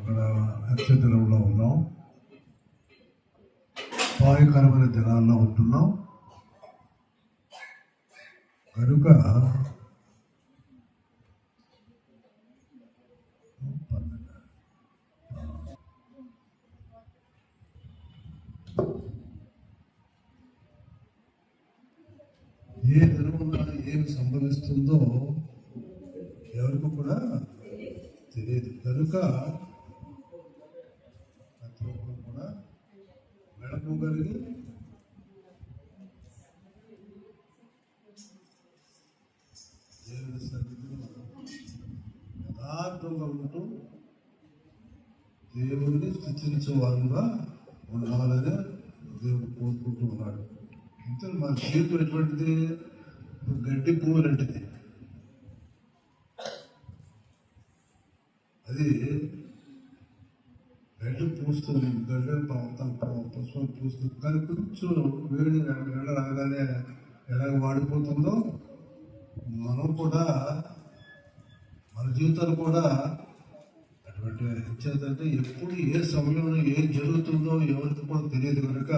అక్కడ హత్య దినంలో ఉన్నాం, అపాయకరమైన దినాల్లో ఉంటున్నాం కనుక ఏ దినమున ఏమి సంభవిస్తుందో ఎవరికి కూడా తెలియదు కనుక ప్రతి ఒక్కరు కూడా మెడపోగలిగి దేవుని సన్నిధిలో యథార్థంగా ఉంటూ దేవుడిని స్థుతించే వారుగా ఉండాలని దేవుడు కోరుకుంటూ ఉన్నాడు. ఇంత మన జీవితం ఎటువంటిది? గడ్డి పువ్వు లాంటిది. అది గడ్డి పూస్తుంది, గడ్డి పుష్పం పూస్తుంది, కానీ కొంచెం వేడి ఎండ రాగానే ఎలాగ వాడిపోతుందో మనం కూడా మన జీవితాలు కూడా అటువంటి ఇచ్చేదంటే ఎప్పుడు ఏ సమయంలో ఏం జరుగుతుందో ఎవరికి కూడా తెలియదు కనుక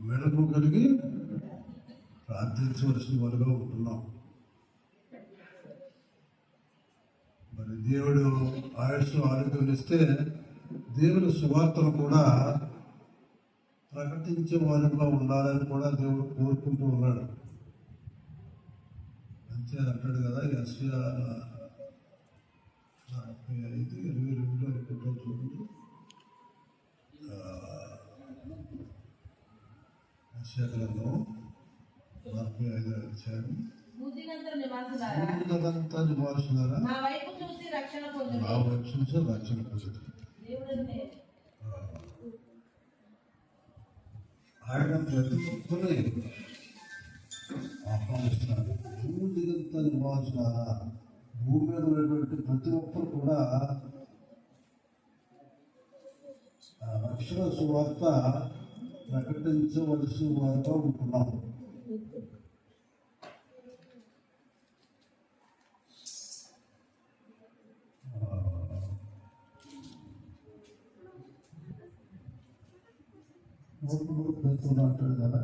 మెడకు కలిగి ప్రార్థించవలసిన వారుగా ఉంటున్నాం. మరి దేవుడు ఆయుష్ ఆరోగ్యం ఇస్తే దేవుని సువార్తను కూడా ప్రకటించే వారుగా ఉండాలని కూడా దేవుడు కోరుకుంటూ ఉన్నాడు. అంతే అంటాడు కదా, యెషయా 45:22 అనుకుంటా చూడండి. యెషయా గ్రంథం 45 అధ్యాయం. భూదిగంతా నివాసులారా నా వైపు చూసి రక్షణ పొందుడి. ఆయన ప్రతి ఒక్కరిని ఆహ్వానిస్తున్నారు. భూదిగంతా నివాసులారా, భూమి మీద ఉన్నటువంటి ప్రతి ఒక్కరు కూడా రక్షణ సువార్త ప్రకటించవలసిన వారుగా ఉంటున్నాం. అంటాడు కదా,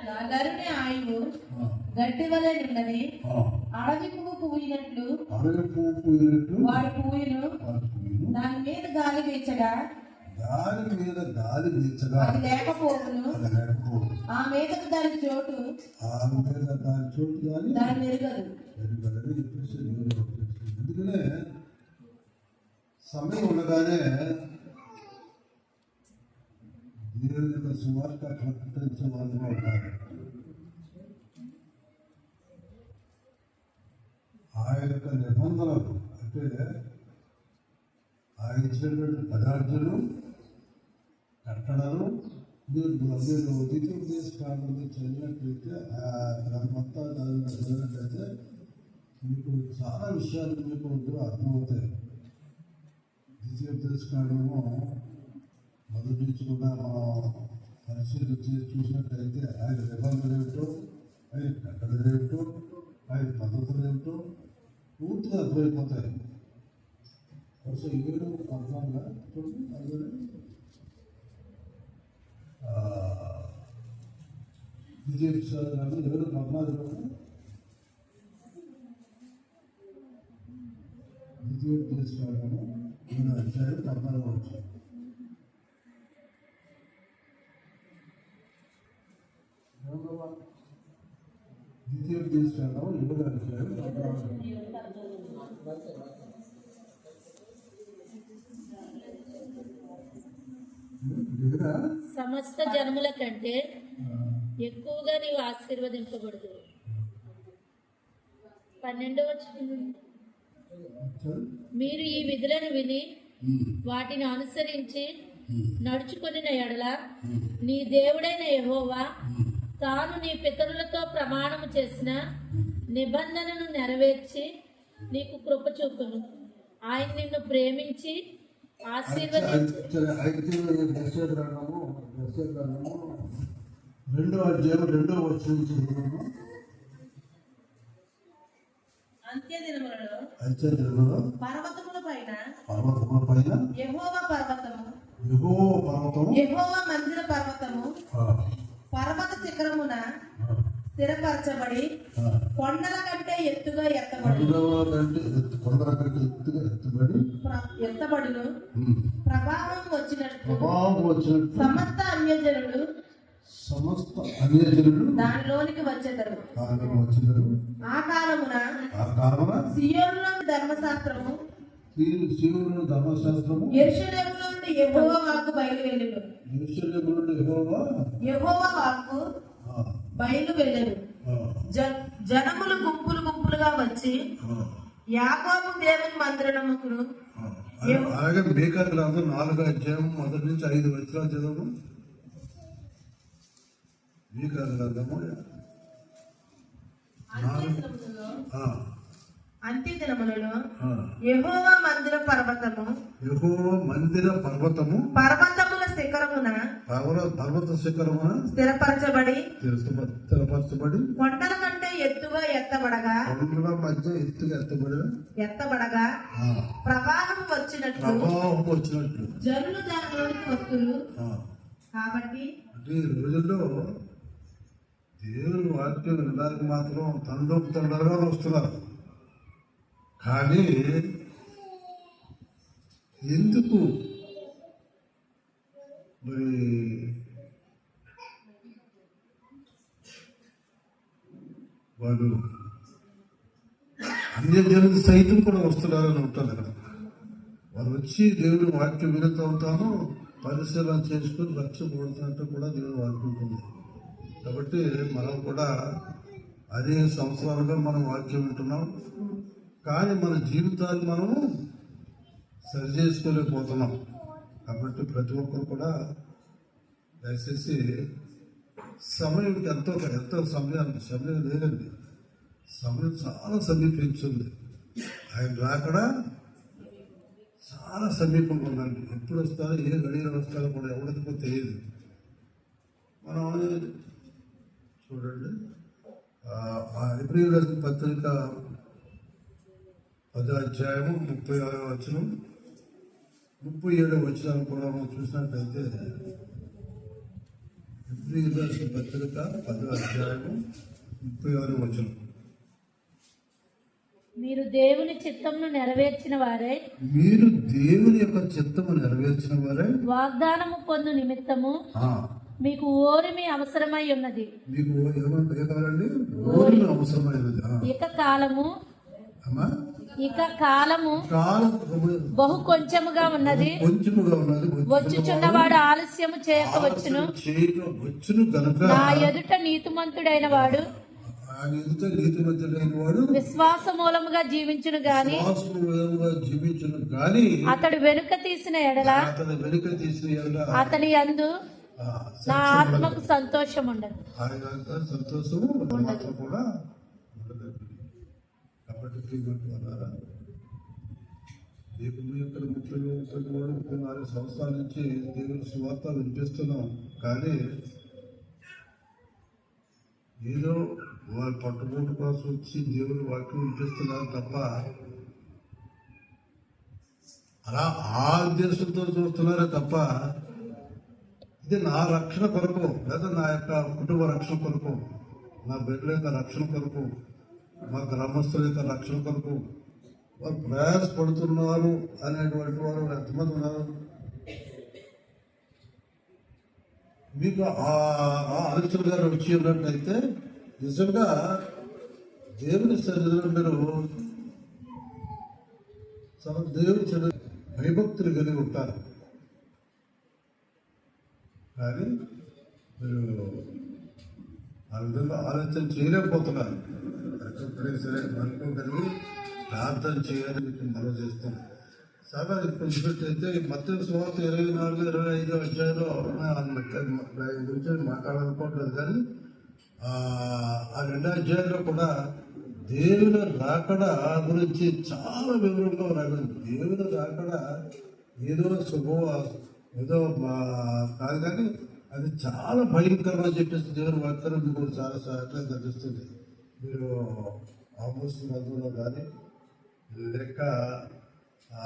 16 ఆయువు గట్టి వలె ఉన్నది, అడవి పువ్వు పూయినట్లు వాడి పూయును, దాని మీద గాలి వీచగా అది లేకపోవును, ఆ మీదకు దాని చోటు దాని ఎరుగదు. ఎందుకనే సమయం ఉండగానే దేవుని యొక్క సువార్త ప్రకటించే వాళ్ళుగా ఉన్నారు. ఆయన యొక్క నిబంధనలు అంటే ఆయన ఇచ్చినటువంటి పదార్థాలు కట్టడాలు మీరు ద్వితీయోపదేశ కాలంలో చదివినట్లయితే గ్రంథమంతా చదివినట్లయితే మీకు చాలా విషయాలు మీకు అర్థమవుతాయి. ద్వితీయోపదేశ కాలంలో మొదటి నుంచి కూడా మనం పరిశీలించి చూసినట్లయితే ఆయన నిబంధనలు ఏమిటో, ఆయన కట్టడలు ఏమిటో, ఆయన పద్ధతులు ఏమిటో పూర్తిగా అర్థమైపోతాయి. అసలు ఇవేదో అర్థంగా చూడండి. అదే విజయసాగరాలు 2014 ద్వితీయోపదేశకాండము 7వ అధ్యాయం 14వ వచనం. ద్వితీయోపదేశకాండము 7వ అధ్యాయం 14వ వచనం. సమస్త జనముల కంటే ఎక్కువగా నీవు ఆశీర్వదింపబడదు. 12వ వచనం, మీరు ఈ విధులను విని వాటిని అనుసరించి నడుచుకొనిన ఎడల నీ దేవుడైన యెహోవా తాను నీ పితరులతో ప్రమాణము చేసిన నిబంధనను నెరవేర్చి నీకు కృప చూపును. ఆయన నిన్ను ప్రేమించి ఆశీర్వదించు. అయితే దశ గ్రంథము 2వ అధ్యాయం 2వ వచనం చదువుతాము. అంత్యదినములలో పర్వతముల పైన యెహోవా పర్వతము, యెహోవా మందిర పర్వతము పర్వత శిఖరమున స్థిరపరచబడి కొండల కంటే ఎత్తుగా ఎత్తబడును. ప్రభావం వచ్చినట్లు సమస్త అన్యజనులు దానిలోనికి వచ్చేదరు. ఆ కాలమున సీయోనులోని ధర్మశాస్త్రము యెరూషలేములో నుండి యెహోవా వాక్కు బయలువెళ్ళెను. యెహోవా వాక్కు బయలువెళ్ళెను. జనములు గుంపులు గుంపులుగా వచ్చి యాకోబు దేవుని మందిరముకు. అలాగే మీకా గ్రంథం 4వ అధ్యాయం 1 నుంచి 5 వచనాలు చదువు. మీకా గ్రంథము అంత్యదినములలో యెహోవా మందిర పర్వతము పర్వతముల శిఖరమున పర్వత శిఖరమున స్థిరపరచబడి కొండల కంటే ఎత్తుగా ఎత్తబడగా ప్రవాహం వచ్చినట్లు జనులు దానిలోనికి వస్తులు. కాబట్టి ఈ రోజుల్లో దేవుని వాక్యం వినడానికి మాత్రం తండ్రులుగా వస్తున్నారు. కానీ ఎందుకు మరి వాళ్ళు అన్యజనులు సైతం కూడా వస్తున్నారని ఉంటుంది అక్కడ. వాళ్ళు వచ్చి దేవుని వాక్యం వినుతూ ఉంటాను, పరిశీలన చేసుకుని రక్షపడుతున్నట్టు కూడా దేవుని వాక్యం ఉంటుంది. కాబట్టి మనం కూడా అదే సంవత్సరాలుగా మనం వాక్యం వింటున్నాం, కానీ మన జీవితాలు మనం సరి చేసుకోలేకపోతున్నాం. కాబట్టి ప్రతి ఒక్కరు కూడా దయచేసి సమయంకి ఎంతో సమయం లేదండి. సమయం చాలా సమీపించింది. ఆయన రాకడా చాలా సమీపంగా ఉందండి. ఎప్పుడు వస్తారో ఏ గడియలు వస్తారో కూడా ఎవరికి తెలియదు. మనం చూడండి, హెబ్రీయుల పత్రిక 10వ అధ్యాయము 36వ వచనం 37వ వచనం కూడా మనం చూసినట్లయితే, హెబ్రీయుల పత్రిక 10వ అధ్యాయము 36వ వచనం. మీరు దేవుని చిత్తమును నెరవేర్చిన వారే వాగ్దానము పొందు నిమిత్తము మీకు ఓరిమి అవసరమై ఉన్నది. ఇక కాలము బహు కొంచెముగా ఉన్నది. వచ్చుచున్నవాడు ఆలస్యము చేయకవచ్చును. నా ఎదుట నీతిమంతుడైన వాడు విశ్వాస మూలముగా జీవించును గాని అతడు వెనుక తీసిన ఎడల అతని యందు నా ఆత్మకు సంతోషం ఉండదు. కాబట్టి 34 సంవత్సరాల నుంచి దేవుని సువార్త వినిపిస్తున్నాం, కానీ ఏదో వారు పట్టుబోటు కోసం వచ్చి దేవుని వాక్యం వినిపిస్తున్నారు తప్ప అలా ఆ ఉద్దేశంతో చూస్తున్నారే తప్ప ఇది నా రక్షణ కొరకు, లేదా నా యొక్క కుటుంబ రక్షణ కొరకు, నా బిడ్డల యొక్క రక్షణ కొరకు, మా గ్రామస్తుల యొక్క రక్షణ కొరకు వారు ప్రయాసపడుతున్నారు అనేటువంటి వారు ఎంతమంది ఉన్నారు? మీకు ఆ ఆలోచన గారు వచ్చి ఉన్నట్టయితే నిజంగా దేవుని సన్నిధిలో మీరు చాలా దేవుని భయభక్తులు కలిగి ఉంటారు. కానీ మీరు ఆ విధంగా ఆలోచన చేయలేకపోతున్నారు. ఎప్పుడైనా సరే అనుకోగలిగి ప్రార్థన చేయాలని మనం చేస్తాం. చాలా కొంచెంటే మత్తయి సువార్త 24, 25 అధ్యాయంలో గురించి మాట్లాడాలనుకోవట్లేదు, కానీ ఆ 2 అధ్యాయంలో కూడా దేవుని రాకడ గురించి చాలా వివరంగా రాబడింది. దేవుని రాకడ ఏదో శుభం ఏదో కాదు కానీ అది చాలా భయంకరం అని చెప్పేసి దేవుని వాక్యం మీకు చాలా సార్లు తెలుస్తుంది. మీరు ఆమోస్ గ్రంథంలో కానీ లేక ఆ,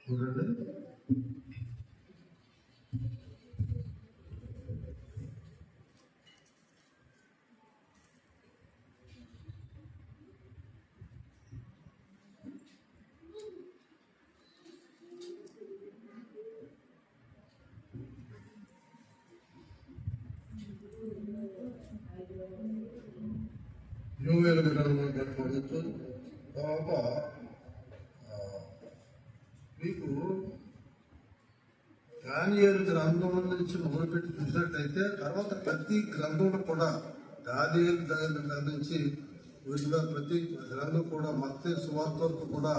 చూడండి యోవేలు గ్రంథంలో కనుకోవచ్చు. తర్వాత ఆ, మీకు దానియేలు గ్రంథం నుంచి మొదలుపెట్టి చూసినట్లయితే తర్వాత ప్రతి గ్రంథంలో కూడా దానియేలు గ్రంథం నుంచి వీటిలో ప్రతి గ్రంథం కూడా మత్తయి సువార్త వరకు కూడా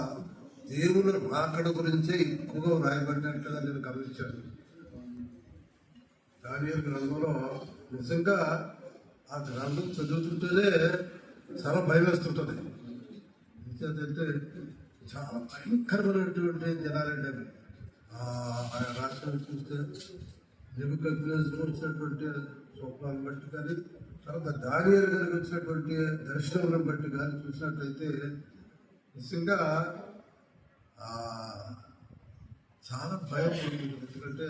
దేవుని రాకడ గురించే ఎక్కువగా వ్రాయబడినట్లుగా నేను గమనించాను. దానియేలు గ్రంథంలో నిజంగా ఆ గ్రంథం చదువుతుంటేనే చాలా భయం వేస్తుంటుంది. ఎందుకంటే చాలా భయంకరమైనటువంటి జనాలండి అవి. ఆయన రాష్ట్రాన్ని చూస్తే నెబుకద్నెజరు వచ్చినటువంటి స్వప్నాలను బట్టి కానీ తర్వాత దానియేలు గారికి వచ్చినటువంటి దర్శనములను బట్టి కానీ చూసినట్లయితే నిజంగా చాలా భయం ఉంటుంది. ఎందుకంటే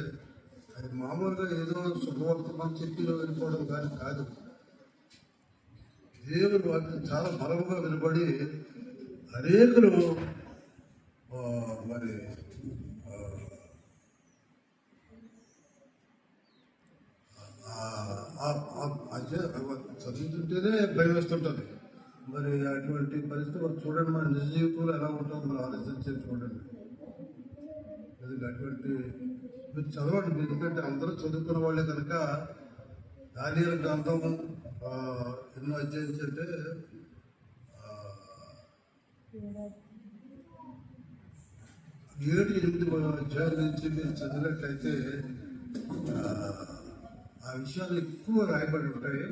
అది మామూలుగా ఏదో శుభవర్తమానం చెప్పి వెళ్ళిపోవడం కానీ కాదు. దేవుడు వాటిని చాలా బలముగా వినబడి అనేకులు మరి చదువుతుంటేనే భయం వేస్తుంటుంది. మరి అటువంటి పరిస్థితి మరి చూడండి, మన నిజ జీవితంలో ఎలా ఉంటుందో మనం ఆలోచించి చూడండి. అటువంటి మీరు చదవండి, ఎందుకంటే అందరూ చదువుకున్న వాళ్ళే కనుక దానియేలు గ్రంథం ఎన్నో అధ్యాయం అంటే 7-8 అధ్యాయాల నుంచి మీరు చదివినట్లయితే ఆ విషయాలు ఎక్కువ రాయబడి ఉంటాయి.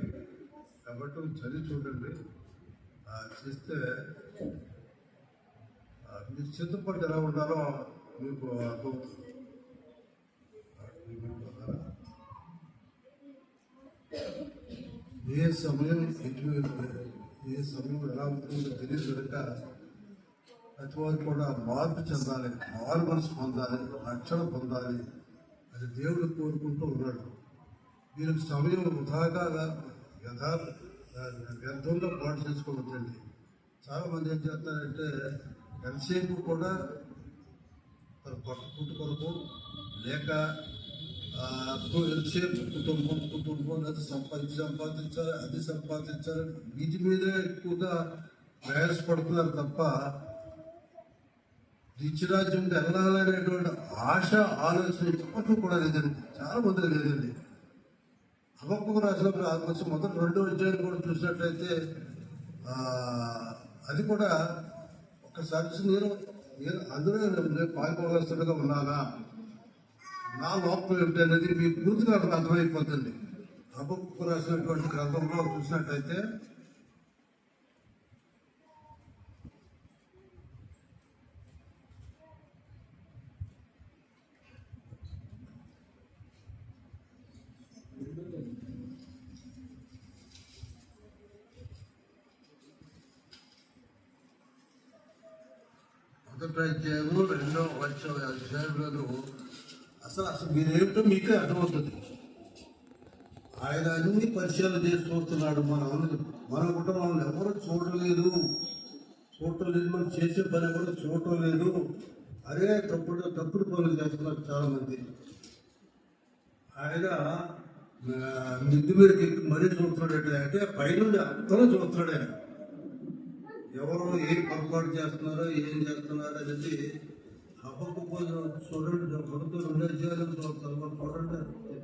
కాబట్టి చదివి చూడండి. చేస్తే మీరు సిద్ధపడి ఎలా ఉండాలో మీకు అర్థమవుతుంది. ఏ సమయం ఎలా ఉంటుందో తెలియదు కనుక ప్రతి వారు కూడా మార్పు చెందాలి, మారు మనసు పొందాలి, రక్షణ పొందాలి అది దేవుడు కోరుకుంటూ ఉన్నాడు. వీరికి సమయం వృధాగా వ్యర్థంలో పాటు చేసుకోవద్దండి. చాలామంది ఏం చేస్తారంటే ఎంతసేపు కూడా తన పట్టు కొరకు లేక ఎంతసేపు కుటుంబం అది సంపాదించాలి, అది సంపాదించాలి, వీటి మీదే ఎక్కువగా ప్రయాసపడుతున్నారు తప్ప నిత్యరాజ్యం వెళ్ళాలనేటువంటి ఆశ ఆలోచన ఎప్పటికీ కూడా లేదండి. చాలా మంది లేదండి. హబక్కూకు రాసినప్పుడు ఆల్మోస్ట్ మొదటి 2వ అధ్యాయం కూడా చూసినట్లయితే అది కూడా ఒకసారి నేను అందులో నేను పాల్గొవలసినగా ఉన్నానా, నా లోపం ఏమిటి అనేది మీకు పూర్తిగా అర్థమైపోతుంది. హబక్కూకు రాసినటువంటి గ్రంథంలో చూసినట్లయితే మొదటి అధ్యాయము 2వ అధ్యాయంలో అసలు మీరేమిటో మీకే అర్థమవుతుంది. ఆయన అన్ని పరిచయాలు చేసి చూస్తున్నాడు. మన కుటుంబం ఎవరు చూడలేదు, మనం చేసే పని ఎవరు చూడటం లేదు. అదే తప్పుడు పనులు చేస్తున్నారు చాలా మంది. ఆయన మిద్ది మీదకి ఎక్కి మరీ చూస్తున్నాడు. అంటే పైనుండి అంతలో చూస్తున్నాడు ఆయన. ఎవరు ఏం పొరపాటు చేస్తున్నారో ఏం చేస్తున్నారో అనేది హబక్కూకు చూడండి. ప్రభుత్వం 2 అధ్యాయాలు చూడండి.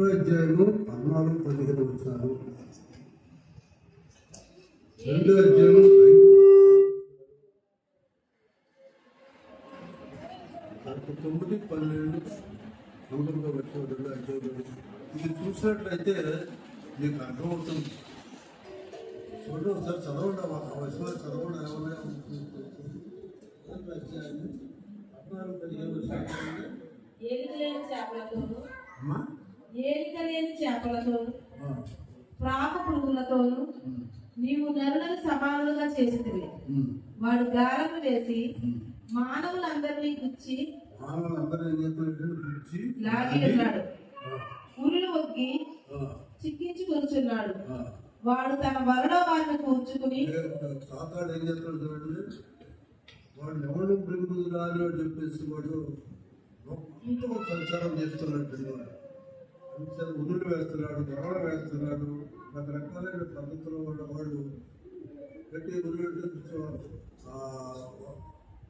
అధ్యాయము 14-15 వచనాలు, 2 అధ్యాయము 9-12 నూతనంగా వచ్చిన 2 అధ్యాయులు. ఇది చూసినట్లయితే మీకు అర్థమవుతుంది. చూడండి, ఒకసారి చదవండి, ఆ వచనాలు చదవండి. ఏమన్నా 2 అధ్యాయము 14-15 వచనాలు. ఏలికలేని చేపలతోను అమ్మా? ఏలికలేని చేపలతోను ఆ. ప్రాక పురుగులతోను నీవు నరులను సమానులుగా చేసితివి. వాడు గాలము వేసి మానవులందరినీ గుచ్చి మానవులందరూ ఏం చేస్తున్నట్టు పిలిచి లాగి ఉన్నాడు. ఆ, ఉరులు ఒగ్గి ఆ, చిక్కించి కూర్చున్నాడు. ఆ. వాడు తన వలలో వారిని కూర్చుకుని సాతాడు ఏం చేస్తాడు చూడండి, వాడు ఎవరు బ్రింగుదురా అని చెప్పేసి వాడు మొత్తం సంచారం చేస్తున్నట్టు ఉదురు వేస్తున్నాడు, గొడవ వేస్తున్నాడు, రకరకాలైన పద్ధతుల వల్ల వాడు గట్టి ఉదురు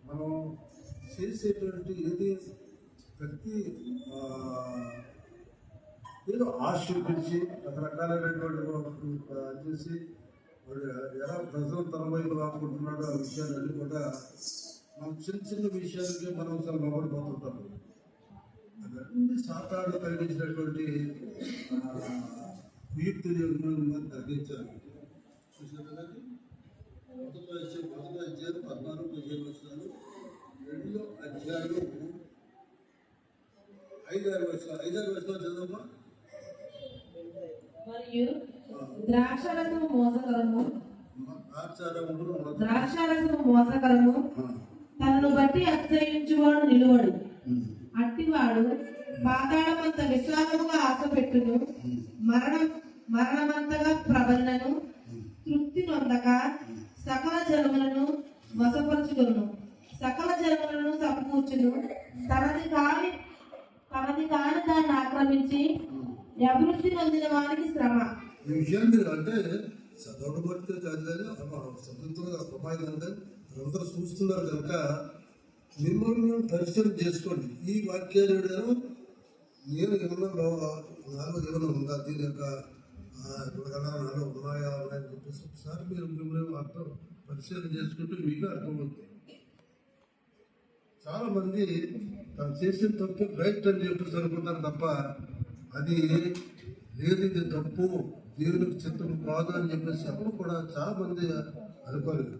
మనం చేసేటువంటి ఏది ప్రతి ఏదో ఆశ చూపించి రకరకాలైనటువంటి చేసి వాడు ఎలా ప్రజలు తన వైపు రాకుంటున్నాడో ఆ విషయాలన్నీ కూడా మనం చిన్న చిన్న విషయాలకి మనం అసలు మొదలుపోతుంటాం. అవన్నీ సాతాడు కలిగించినటువంటి కుయుక్తులు మనం తగ్గించాలి. చూసారు కదండి, మొదటి అధ్యాయం 14-15 వచనాలు, 2 అధ్యాయం 5-6 వచనాలు చదవమ్మా. మరియు ద్రాక్షారసము మోసకరము తనను బట్టి అతిశయించువాడు నిలువడు. అట్టివాడు పాతాళమంత విశ్వాసముగా ఆశ పెట్టును, మరణమంతగా ప్రబలను, తృప్తి నొందక సకల జనములను వశపరచుకొను, సకల జనములను సమకూర్చును, తనది కాని దాన్ని ఆక్రమించి అభివృద్ధి నొందిన వారికి శ్రమ. ఈ విషయం మీరు అంటే చదవడం బట్టి కాదు కానీ చదువుతున్న అమ్మాయి అంటే అందరూ చూస్తున్నారు కనుక మిమ్మల్ని పరిశీలన చేసుకోండి. ఈ వాక్యాలు నేను ఏమన్నా నాలో ఏమైనా ఉందా, దీని యొక్క నాలో ఉన్నాయా అని చెప్పేసి ఒకసారి మీరు మిమ్మల్ని అర్థం పరిశీలన చేసుకుంటే మీకు అర్థమవుతుంది. చాలా మంది తను చేసిన తప్పు రైట్ అని చెప్పేసి అనుకుంటారు తప్ప అది లేదు, ఇది తప్పు, దేవునికి చిత్తం కాదు అని చెప్పేసి అప్పుడు కూడా చాలా మంది అనుకోలేదు.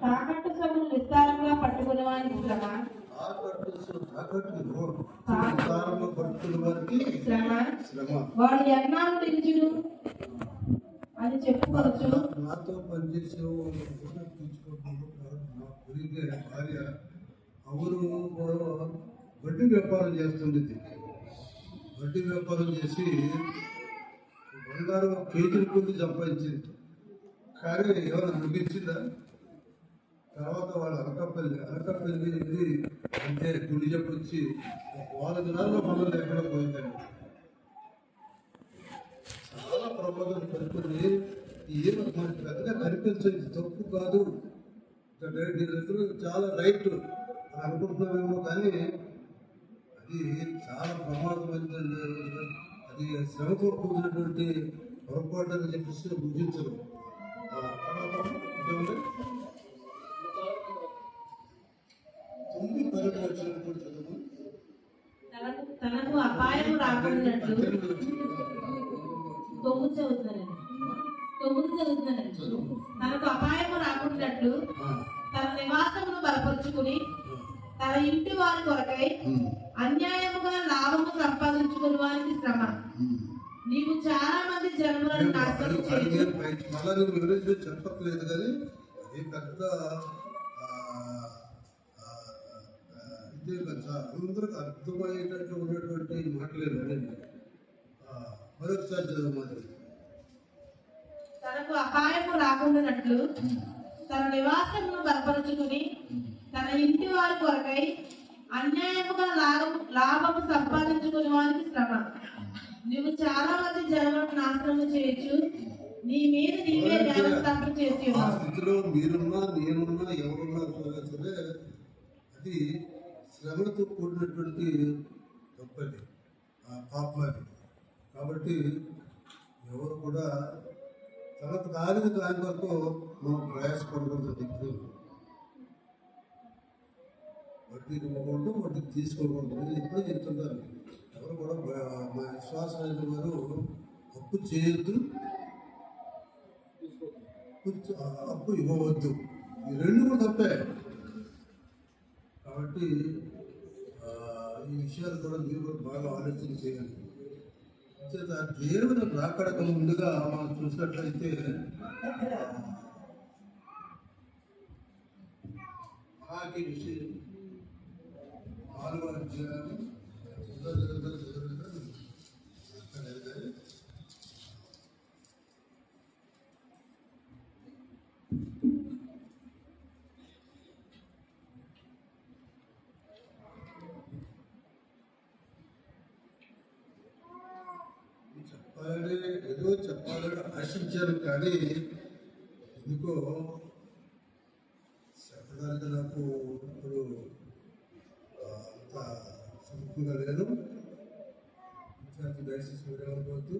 తాకట్టు సొమ్మును విస్తారంగా పట్టుకునే వారికి శ్రమ. పట్టుకున్న వారికి శ్రమ. వాడు ఎన్నాళ్ళు నిలిచును అని చెప్పుకోవచ్చు. నాతో పనిచేసే నా గురించే భార్య అవును వడ్డీ వ్యాపారం చేస్తుంది. వడ్డీ వ్యాపారం చేసి బంగారం కేజీల కొద్ది సంపాదించింది. కానీ ఏమైనా అనిపించిందా? తర్వాత వాళ్ళు అనకపల్లి ఇది అంటే గుడి చెప్పొచ్చి 4 దినాల్లో మనల్ని ఎక్కడ పోయిందండి. చాలా ప్రమాదం పడుతుంది. ఏమో మనకి పెద్దగా కనిపించింది, తప్పు కాదు, చాలా రైట్ అని అనుకుంటున్నామేమో, కానీ అది చాలా ప్రమాదమైనది. అది శ్రమ కూడుకున్నటువంటి పొరపాటు అని చెప్పేసి బుద్ధించరు. తనకు అపాయం రాకున్నట్లు 9 చదువుతున్నానండి. తనకు అపాయం రాకున్నట్లు తన నివాసమును బలపరుచుకుని తన ఇంటి వారి కొరకై అన్యాయముగా లాభము సంపాదించుకుని వారికి శ్రమ. నీవు చాలా మంది జన్మలను నాశనం చేయొచ్చు. చెప్పట్లేదు కానీ అది పెద్ద ఇదే కదా, అందరికి అర్థమయ్యేటట్టు ఉన్నటువంటి మాటలేదు అనేది. మరొకసారి చదువు. తనకు అపాయము రాకుండానట్లు తన నివాసమును బలపరుచుకుని తన ఇంటి వారి కొరకై అన్యాయముగా లాభము సంపాదించుకునే వారికి శ్రమ. నువ్వు చాలా మంది జన్మలను నాశనం చేయొచ్చు. నీ మీద నీవే జ్ఞానస్థాపన చేసి ఆ స్థితిలో మీరున్నా నేనున్నా ఎవరున్నా సరే అది శ్రమతో కూడినటువంటి తప్పది, ఆ పాపం అది. కాబట్టి ఎవరు కూడా తనకు కాలేదు దాని వరకు మనం ప్రయాసపడకూడదు. ఇప్పుడు వడ్డీకి ఇవ్వకూడదు, వడ్డీకి తీసుకోకూడదు. నేను ఎప్పుడూ చెప్తుంటాను, ఎవరు కూడా మా విశ్వాసమైన వారు అప్పు చేయొద్దు, అప్పు ఇవ్వవద్దు. ఈ రెండు కూడా తప్పే. కాబట్టి ఈ విషయాలు కూడా మీరు కూడా బాగా ఆలోచన చేయాలి. చేత దేవుని రాకడక ముందుగా మనం చూసినట్లయితే ఆకి విషయం 4వ అధ్యాయం చెప్పాలని ఏదో చెప్పాలని ఆశించాను, కానీ ఎందుకో చెప్పడానికి నాకు ఇప్పుడు అంత సుముఖంగా లేదు. విద్యార్థి దయచేసి వెళ్ళవద్దు.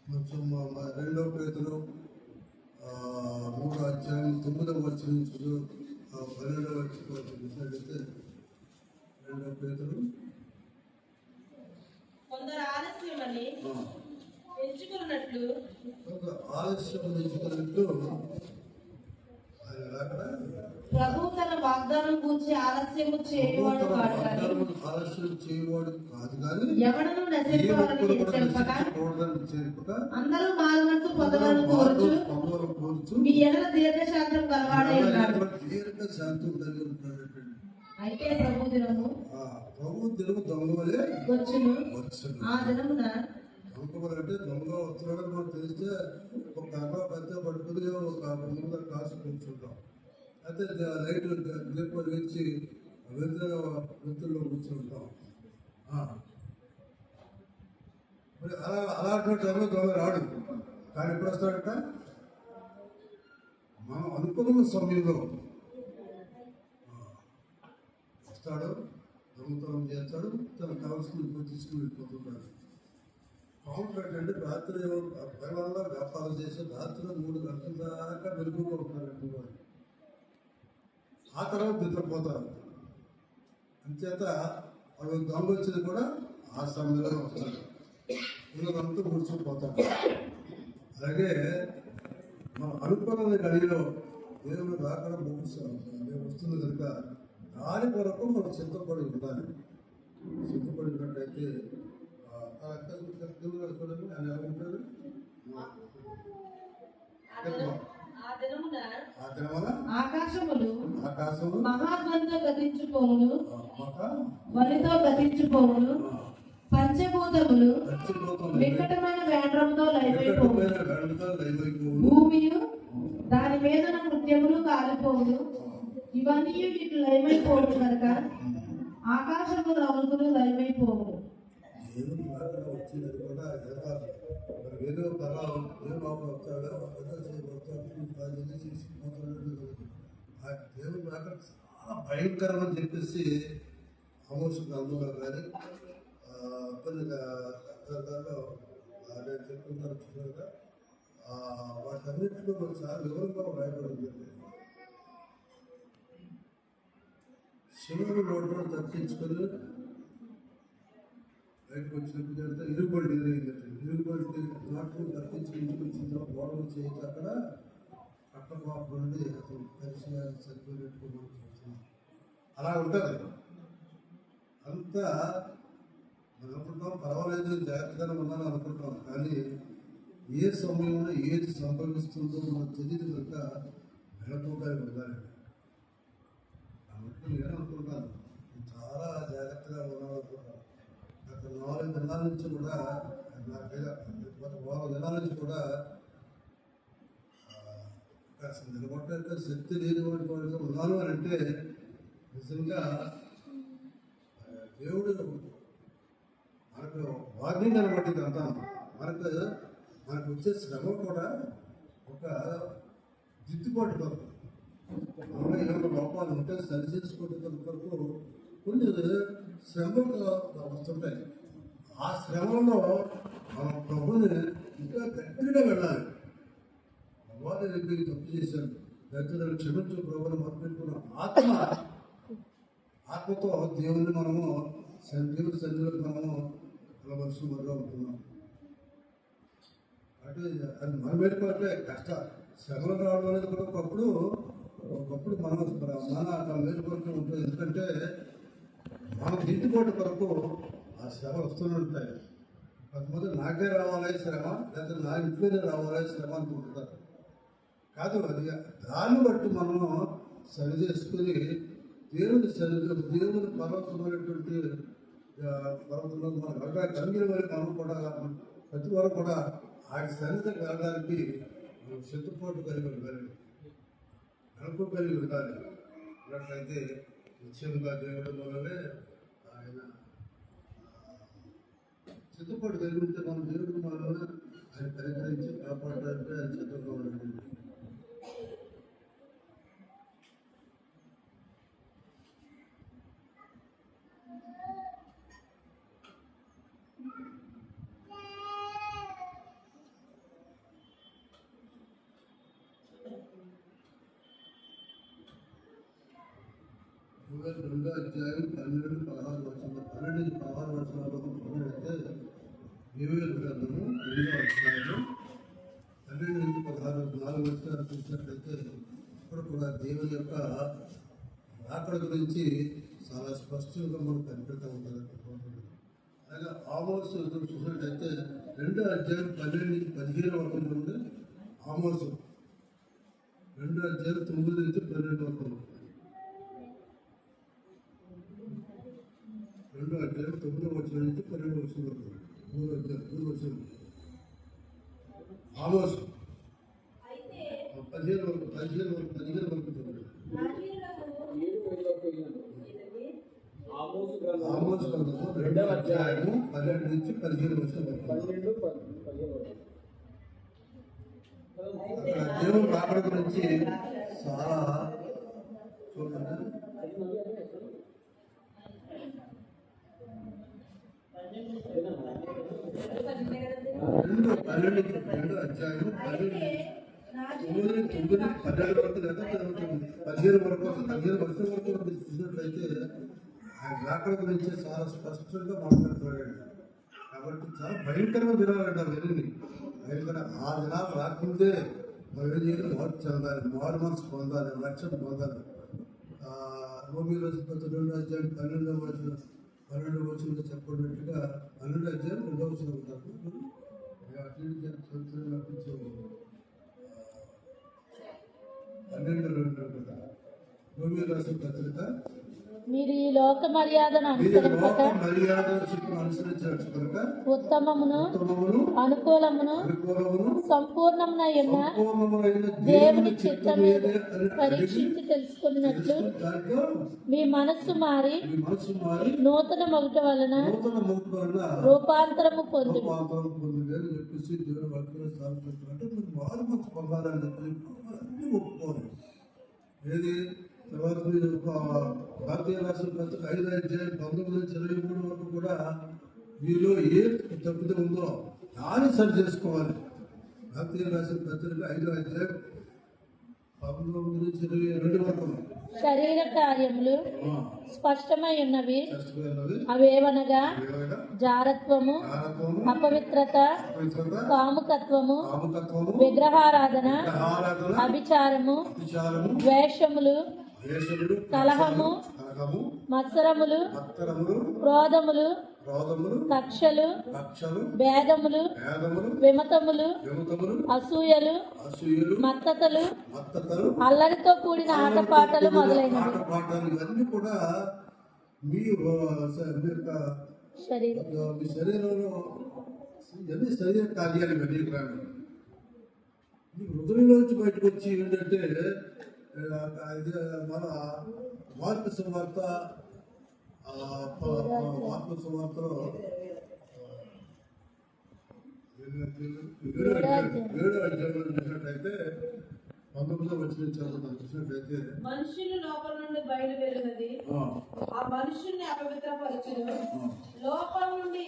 కొంచెం 2వ పేతురు 3వ అధ్యాయం 9వ వచనం నుంచి 12వ వచనం చూసినట్లయితే 2వ పేతురు కొందరు ఆలస్యమని ఎంచుకున్నట్లు ప్రభు తన వాగ్దానం గురించి ఆలస్యము చేయవాడు కాదు కానీ ఎవడను నశింపవాలని చెప్పక అందరూ మారుమనసు పొందవలను కోరుచు మీ ఎడల దీర్ఘశాంతం కలవాడే ఉన్నాడు. అయితే ప్రభు దినము దొంగలే వచ్చును. ఆ దినమున అంటే దొంగ వస్తున్నాడని మనం తెలిస్తే ఒక కర్ర పెద్ద పట్టుకుని ఒక ముందు కాసు కూర్చుంటాం. అయితే లైట్ దీపం వెలిగించి వెళ్తుల్లో కూర్చుంటాం. మరి అలాంటి టైంలో దొంగ రాడు. కానీ ఎప్పుడు వస్తాడట? మనం అనుకున్న సమయంలో వస్తాడు, దొంగతనం చేస్తాడు, తనకు కావాల్సిన తీసుకుని వెళ్ళిపోతుంటాడు. కౌంటర్ అంటే రాత్రి పగలల్లా వ్యాపారం చేసి రాత్రి 3 గంటల దాకా వెలుగుగా ఉంటారంటే వారు. ఆ తర్వాత నిద్రపోతారు. అంచేత వాళ్ళు దొంగ వచ్చేది కూడా ఆ సమయంలో వస్తారు. వీళ్ళంతా కూర్చొనిపోతారు. అలాగే మనం అనుకున్న గడిలో దేవుడు రాకుండా వస్తుంది కనుక దాని కొరకు మనం సిద్ధపడి ఉండాలి. సిద్ధపడినట్లయితే చూడండి ఆయన ఎలా ఉంటాడు. ఆకాశములు మహాధ్వనితో గతించుకోవును, వనితో గతించుకోవును, పంచభూతములు వికటమైన వేండ్రముతో లయమైపోవును, భూమియు దాని మీద నృత్యములు కాలిపోవును. ఇవన్నీ వీటి లయమైపోవును కనుక ఆకాశము రౌతులు లయమైపోవును. దేవుని ప్రార్థన వచ్చినది కూడా జరగాలి. మరి ఏదో కళ ఏ బాబు వస్తాడో ఆ దేవుని ప్రార్థన చాలా భయంకరమని చెప్పేసి ఆమోషం అందులో కానీ కొన్ని రకాల్లో నేను చెప్తున్నాను చూడగా వాటన్నింటిలో చాలా వివరంగా భయపడింది. శివుడు నోట్లో తప్పించుకొని బయటకు వచ్చినప్పుడు జరిగితే ఇరుగుబడి ఎదురైందంటే ఇరుగుబడి నాట్లు తప్పించుకుని ఇంటికి వచ్చిందో గోడలు చేయక అక్కడ కట్టబాబు నుండి అతను పరిచయాలు సరిపోయినట్టు మనం చూస్తున్నాం. అలా ఉంటుంది. అంతా మనం అనుకుంటాం పర్వాలేదు, జాగ్రత్తగానే ఉన్నాను అనుకుంటాం. కానీ ఏ సమయంలో ఏది సంభవిస్తుందో మనం తెలియదు కనుక మెలకువగా ఉండాలండి. కాబట్టి నేను అనుకుంటాను చాలా జాగ్రత్తగా ఉన్నాను. గత 4 దినాల నుంచి కూడా గత 4 దినాల నుంచి కూడా అసలు నిలబట్టే శక్తి లేనివాడి వాడిగా ఉన్నాను అని అంటే నిజంగా దేవుడు మనకు వార్నింగ్ అనమాట. ఇదంతా మనకు వచ్చే శ్రమ కూడా ఒక దిద్దుబాటు పథకం. మనలో ఏమైనా లోపాలు ఉంటే సరి చేసుకోవడం కొరకు కొన్ని శ్రమలు వస్తుంటాయి. ఆ శ్రమలో మనం ప్రభుని ఇంకా గట్టిగా వెళ్ళాలి. భగవాన్ దగ్గరికి తప్పు చేశాను, గట్టిగా క్షమించు ప్రభుని మొదలుపెట్టుకున్న ఆత్మతో దేవుని మనము దేవుని సన్నిధిలో మనము కలవలసిన వారుగా ఉంటున్నాం. అంటే అది మనం పెట్టుకుంటే కష్టం, శ్రమలు రావడం అనేది కూడా ఒకప్పుడు మన మేలుకొరకు ఉంటుంది. ఎందుకంటే మన దిద్దుబాటు కొరకు ఆ శ్రమ వస్తూనే ఉంటాయి. కొంతమంది నాకే రావాలి శ్రమ, లేదా నా ఇంట్లోనే రావాలి శ్రమ అనుకుంటున్నారు. కాదు, అది దాన్ని బట్టి మనము సరి చేసుకుని దేవుని పర్వతమైనటువంటి పర్వతంలో మనం వెళ్ళడానికి కలిగిన వారికి మనం కూడా ప్రతి వారు కూడా ఆయన సన్నిధికి వెళ్ళడానికి సిద్ధపాటు కలిగి ఉండాలి, నలుపు కలిగి ఉండాలి. అన్నట్లయితే నిత్యంగా దేవుడి వల్లనే ఆయన సిద్ధపాటు కలిగి ఉంటే మనం దేవుడి వల్ల ఆయన పరికరించి కాపాడడానికి ఆయన సిద్ధంగా ఉండాలి. రెండో అధ్యాయం 12-16 వచనాలు 12-16 వచనాలు అయితే యోవేలు గ్రంథము 2వ అధ్యాయం 12-16 4 వచనాలు చూసినట్లయితే ఇక్కడ కూడా దేవుని యొక్క రాకడ గురించి చాలా స్పష్టంగా మనకు కనిపెడతా ఉంటుంది. అలాగే ఆమోసు చూసినట్లయితే 2వ అధ్యాయం 12-15 వరకు నుండి ఆమోసు 2వ అధ్యాయం 9-12 వరకు 2వ అధ్యాయం 9వ వచనం నుంచి 12వ వచనం వరకు 3 వచనం ఆమోసు 15 వరకు ఆమోసు గ్రంథము 2వ అధ్యాయము 12 నుంచి 15 వచనం వరకు దేవుని రాకడ గురించి చాలా చూడండి. 2 అధ్యాయం 9-12 వరకు లేదా 15 వరకు 15 వర్షం వరకు చూసినట్లయితే ఆయన రాకడ గురించి చాలా స్పష్టంగా మాట్లాడుతున్నాడు. కాబట్టి చాలా భయంకరమైన దినాలంట వెళ్ళింది. ఎందుకంటే ఆ దినాలు రాకముందే మనం ఏం చేయాలి, మార్పు చెందాలి, మారు మనసు పొందాలి, రక్షణ పొందాలి. రోమిలో 2వ అధ్యాయం 12వ వచనంలో చెప్పబడినట్టుగా 12వ అధ్యాయం 2వ వచనం ఉంటారు. అటు 12 రోమిలో రాసిన పత్రిక మీరు ఈ లోక మర్యాదను అనుసరించక ఉత్తమమును అనుకూలమును సంపూర్ణమునై ఉన్న దేవుని చిత్తము పరీక్షించి తెలుసుకున్నట్లు మీ మనస్సు మారి నూతన మొగట వలన రూపాంతరము పొంది తర్వాత భారతీయ రాష్ట్ర పత్రిక 5వ అధ్యాయం 19-23 వరకు కూడా మీలో ఏ తప్పిదం ఉందో దాన్ని సరి చేసుకోవాలి. భారతీయ రాష్ట్ర పత్రిక 5వ అధ్యాయం 19-22 వరకు శరీర కార్యములు స్పష్టమై ఉన్నవి, అవేవనగా జారత్వము, అపవిత్రత, కాముకత్వము, విగ్రహారాధన, అభిచారము, ద్వేషములు, కలహము, మత్సరములు, క్రోధములు, కక్షలు, భేదములు, విమతములు, అసూయలు, మత్తతలు, అల్లరితో కూడిన ఆటపాటలు మొదలైనవి ఇవన్నీ కూడా మీ శరీరంలో ఎన్ని శరీర కార్యాలు ఇవన్నీ రాను. మీ హృదయంలోంచి బయటకు వచ్చి ఏంటంటే మన మార్పు సువార్త 7వ అధ్యాయంలో చూసినట్లయితే 19వ వచనం చదువుతాను చూసినట్లయితే మనుషులు లోపల నుండి బయలు వెళ్ళినది ఆ మనుషుల్ని అపవిత్రపరచును. లోపల నుండి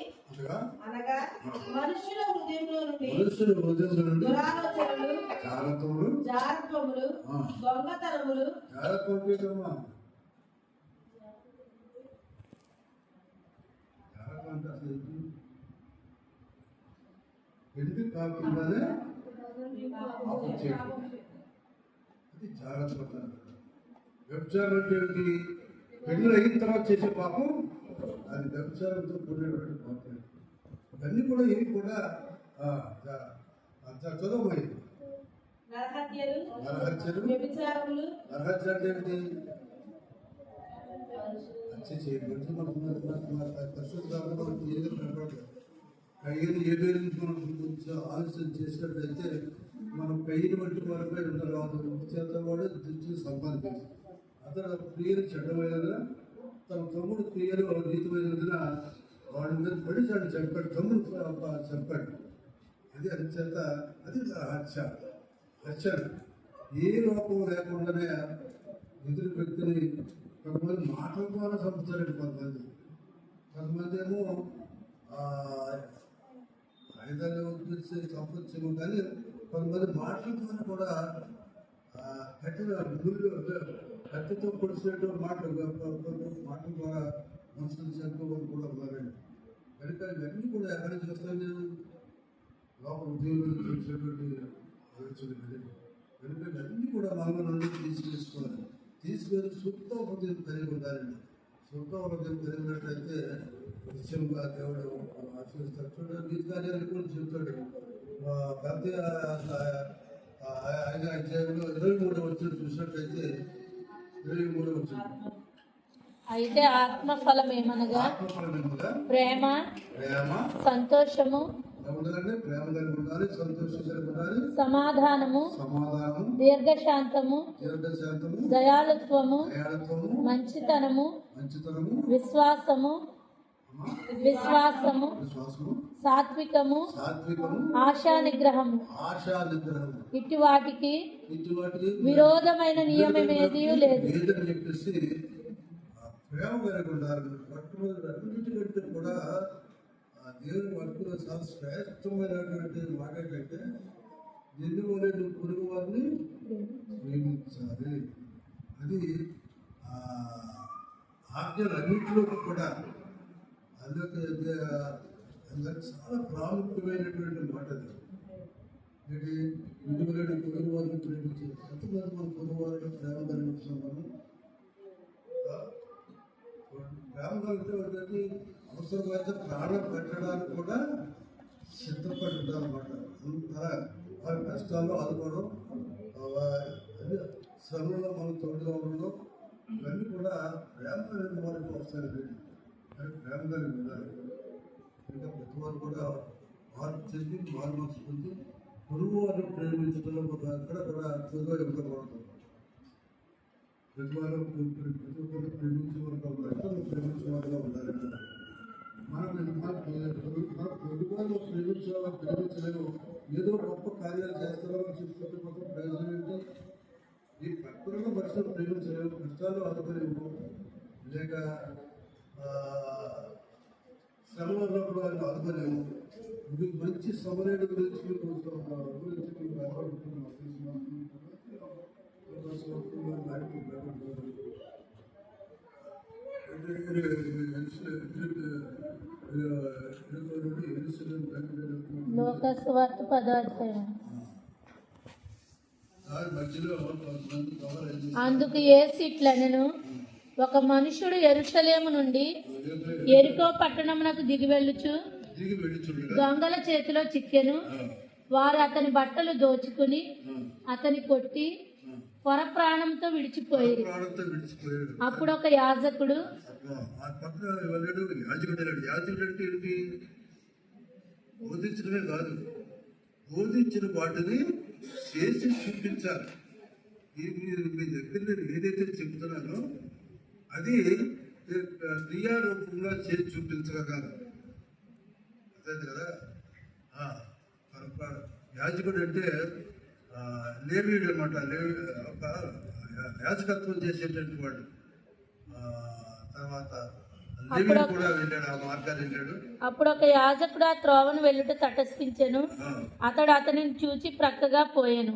అనగా మనుషుల హృదయంలో నుండి దురాలోచనలు, జారత్వములు, దొంగతనములు, ఎందుకు కాకుండానే పాపం చేయడం, అది జాగ్రత్త. వ్యభిచారం అంటే ఏంటి? పెళ్ళి అయిన తర్వాత చేసే పాపం, అది వ్యభిచారంతో కూడినటువంటి పాపం. ఇవన్నీ కూడా ఇవి కూడా చదవమయ్యి నరహత్యలు, నరహత్యలు. వ్యభిచారములు. నరహత్య అంటే ఏంటి? హత్య చేయడం. మన పరిశుద్ధంగా మనం ఏదో కనపడలేదు. కయ్యను ఏ పేరు మనం కొంచెం ఆలోచన చేసినట్లయితే మనం కయ్యను వంటి వారిపై ఉండరాదు. చేత వాడు దృష్టిని సంపాదించారు. అతను క్రియలు చెడ్డమైనదిన తన తమ్ముడు క్రియలు నీతిమైనదిన వాడి మీద పడి చాడు చెప్పాడు. తమ్ముడు చెప్పాడు. అది చేత అది హత్య. హత్య ఏ లోపం లేకుండానే ఎదురు వ్యక్తిని కొంతమంది మాటల ద్వారా చంపుతారండి. కొంతమంది ఏమో ఆయుధాలు ఉపయోగించి చంపొచ్చేమో, కానీ కొంతమంది మాటల ద్వారా కూడా కత్తితో పొడిచినట్టు మాటల ద్వారా మనుషులు చంపేవాళ్ళు కూడా ఉన్నారండి. కనుక ఇవన్నీ కూడా ఎక్కడ చేస్తాను నేను లోపల ఉద్యోగంలో చేసేటువంటి ఆలోచన కలిగి, కనుక ఇవన్నీ కూడా మన నుండి తీసుకెళ్ళి శుద్ధ హృదయం కలిగి ఉండాలండి. శుద్ధ హృదయం కలిగినట్లయితే నిశ్చయంగా దేవుడు ఆశీర్వదిస్తాడు. చూడండి, గీత కార్యాలు కూడా చెప్తాడు. గత 5వ అధ్యాయంలో 23వ వచనం చూసినట్లయితే 23వ వచనం, అయితే ఆత్మఫలం ఏమనగా ప్రేమ, సంతోషము, ప్రేమ కలిగి ఉండాలి, సంతోషం కలిగి ఉండాలి, సమాధానము, దీర్ఘశాంతము, దయాళుత్వము, మంచితనము, విశ్వాసము, సాత్వికము, ఆశా నిగ్రహము. ఇటు వాటికి విరోధమైన నియమమేదీ లేదు. ప్రేమ కలిగి ఉండాలి. అన్నిటికంటే కూడా దేవుని వాటిలో చాలా శ్రేష్టమైనటువంటి మాట ఏంటంటే నిన్ను వలె నువ్వు పొరుగు వారిని ప్రేమించాలి. అది ఆజ్ఞలన్నింటిలో కూడా అందుకే చాలా ప్రాముఖ్యమైనటువంటి మాట. అది ఇది నిన్ను వలె నువ్వు పొరుగు వారిని ప్రేమించాలి. ఎంతమంది మన పొరుగు వారిని ప్రేమ కలిగి ఉంటున్నాం. ప్రేమ కలిగితే అవసరమైతే ప్రాణం పెట్టడానికి కూడా సిద్ధపడి ఉండాలన్నమాట. వారి కష్టాల్లో ఆదుకోవడం, శ్రమలో మనం తోడుగా ఉండడం, ఇవన్నీ కూడా ప్రేమ కలిగిన వారికి వస్తాయి. ప్రేమ కలిగి ఉండాలి. ఇంకా ప్రతి వారు కూడా మార్పు చెంది మార్పు పొంది పొరుగు వారిని ప్రేమించడంలో అక్కడ కూడా పొరుగు ఇవ్వకూడదు. ప్రతి వారు ప్రేమించే వరకు ప్రేమించే వారుగా ఉండాలి. మనం పొరుగులో ప్రేమించలేము. ఏదో గొప్ప కార్యాలు చేస్తామని చెప్పుకుంటే మొత్తం ప్రయోజనం ఏంటి? ఈ ప్రకృతిలో మనుషులు ప్రేమించలేము, కష్టాలు ఆదుకోలేము, లేక శ్రమలో కూడా వాళ్ళు ఆదుకోలేము. మీకు మంచి సమరేడు గురించి మీకు లోకస్వార్త 10వ అధ్యాయం. అందుకు యేసు ఇట్లనెను, ఒక మనుషుడు యెరూషలేము నుండి యెరికో పట్టణమునకు దిగి వెళ్ళుచు దొంగల చేతిలో చిక్కెను. వారు అతని బట్టలు దోచుకుని అతని కొట్టి పొర ప్రాణంతో విడిచిపోయారు. అప్పుడు ఒక యాజకుడు బోధించడమే కాదు, బోధించిన వాటిని చేసి చూపించాలి. మీ దగ్గర నేను ఏదైతే చెబుతున్నానో అది క్రియారూపంగా చేసి చూపించగలగాలి. అదే కదా యాజకుడు అంటే లేవీడు అనమాట. ఒక యాజకత్వం చేసేటువంటి వాడు. తర్వాత లేవీడు కూడా వెళ్ళాడు, ఆ మార్గాన్ని వెళ్ళాడు. అప్పుడు ఒక యాజకుడు ఆ త్రోవను వెళ్ళుట తటస్థించెను. అతడు అతనిని చూచి ప్రక్కగా పోయాను.